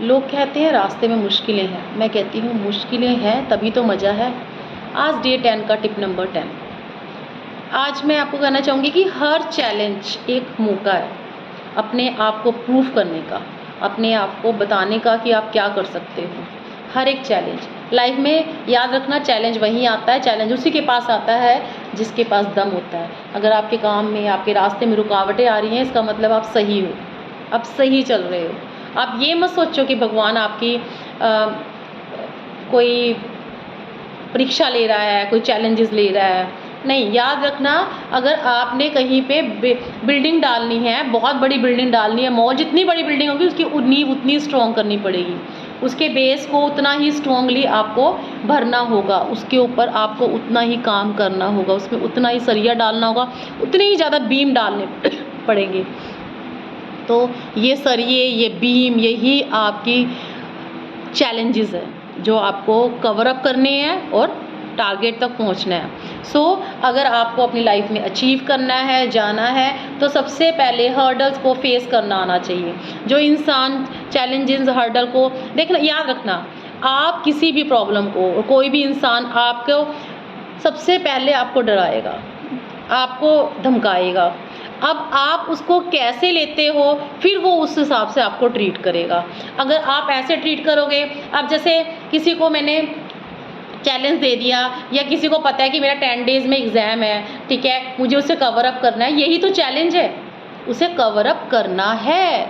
लोग कहते हैं रास्ते में मुश्किलें हैं, मैं कहती हूँ मुश्किलें हैं तभी तो मज़ा है। आज डे 10 का टिप नंबर 10। आज मैं आपको कहना चाहूँगी कि हर चैलेंज एक मौका है अपने आप को प्रूव करने का, अपने आप को बताने का कि आप क्या कर सकते हो। हर एक चैलेंज लाइफ में, याद रखना, चैलेंज वहीं आता है, चैलेंज उसी के पास आता है जिसके पास दम होता है। अगर आपके काम में, आपके रास्ते में रुकावटें आ रही हैं, इसका मतलब आप सही हो, आप सही चल रहे हो। आप ये मत सोचो कि भगवान आपकी कोई परीक्षा ले रहा है, कोई चैलेंजेस ले रहा है। नहीं, याद रखना, अगर आपने कहीं पे बिल्डिंग डालनी है, बहुत बड़ी बिल्डिंग डालनी है, मॉल, जितनी बड़ी बिल्डिंग होगी उसकी नींव उतनी स्ट्रॉन्ग करनी पड़ेगी, उसके बेस को उतना ही स्ट्रॉन्गली आपको भरना होगा, उसके ऊपर आपको उतना ही काम करना होगा, उसमें उतना ही सरिया डालना होगा, उतने ही ज़्यादा बीम डालने पड़ेंगे। तो ये सरिये, ये बीम, यही आपकी चैलेंजेस है जो आपको कवर अप करने हैं और टारगेट तक पहुंचना है। सो अगर आपको अपनी लाइफ में अचीव करना है, जाना है, तो सबसे पहले हर्डल्स को फेस करना आना चाहिए। जो इंसान चैलेंजेस, हर्डल को देखना, याद रखना, आप किसी भी प्रॉब्लम को, कोई भी इंसान आपको सबसे पहले आपको डराएगा, आपको धमकाएगा। अब आप उसको कैसे लेते हो, फिर वो उस हिसाब से आपको ट्रीट करेगा। अगर आप ऐसे ट्रीट करोगे, अब जैसे किसी को मैंने चैलेंज दे दिया, या किसी को पता है कि मेरा 10 डेज़ में एग्ज़ाम है, ठीक है, मुझे उसे कवर अप करना है, यही तो चैलेंज है, उसे कवर अप करना है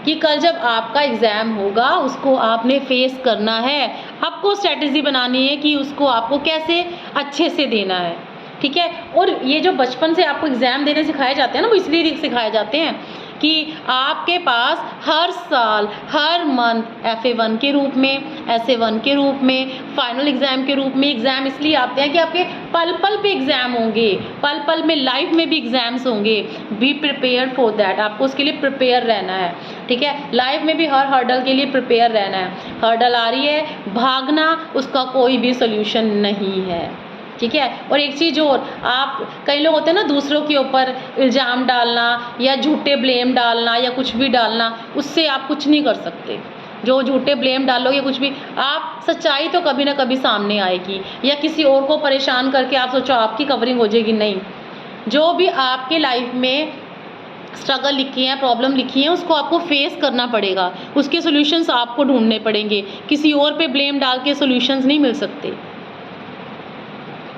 कि कल जब आपका एग्ज़ाम होगा उसको आपने फेस करना है। आपको स्ट्रैटेजी बनानी है कि उसको आपको कैसे अच्छे से देना है, ठीक है। और ये जो बचपन से आपको एग्ज़ाम देने सिखाए जाते हैं ना, वो इसलिए सिखाए जाते हैं कि आपके पास हर साल, हर मंथ FA1 के रूप में, SA1 के रूप में, फाइनल एग्ज़ाम के रूप में एग्ज़ाम इसलिए आते हैं कि आपके पल पल पे एग्ज़ाम होंगे, पल पल में लाइफ में भी एग्ज़ाम्स होंगे। बी प्रिपेयर्ड फॉर दैट, आपको उसके लिए प्रिपेयर रहना है, ठीक है। लाइफ में भी हर हर्डल के लिए प्रिपेयर रहना है। हर्डल आ रही है, भागना उसका कोई भी सोल्यूशन नहीं है, ठीक है। और एक चीज़ और, आप, कई लोग होते हैं ना, दूसरों के ऊपर इल्ज़ाम डालना या झूठे ब्लेम डालना या कुछ भी डालना, उससे आप कुछ नहीं कर सकते। जो झूठे ब्लेम डालोगे, कुछ भी, आप, सच्चाई तो कभी ना कभी सामने आएगी, या किसी और को परेशान करके आप सोचो आपकी कवरिंग हो जाएगी, नहीं। जो भी आपके लाइफ में स्ट्रगल लिखी है, प्रॉब्लम लिखी है, उसको आपको फेस करना पड़ेगा, उसके सॉल्यूशंस आपको ढूंढने पड़ेंगे। किसी और पे ब्लेम डाल के सॉल्यूशंस नहीं मिल सकते।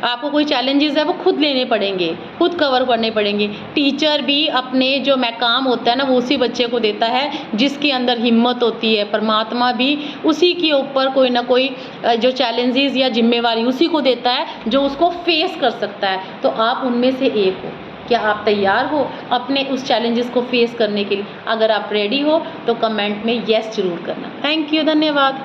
आपको कोई चैलेंजेस है वो खुद लेने पड़ेंगे, खुद कवर करने पड़ेंगे। टीचर भी अपने जो काम होता है ना, वो उसी बच्चे को देता है जिसके अंदर हिम्मत होती है। परमात्मा भी उसी के ऊपर कोई ना कोई जो चैलेंजेस या जिम्मेवारी उसी को देता है जो उसको फेस कर सकता है। तो आप उनमें से एक हो। क्या आप तैयार हो अपने उस चैलेंजेस को फेस करने के लिए? अगर आप रेडी हो तो कमेंट में येस जरूर करना। थैंक यू, धन्यवाद।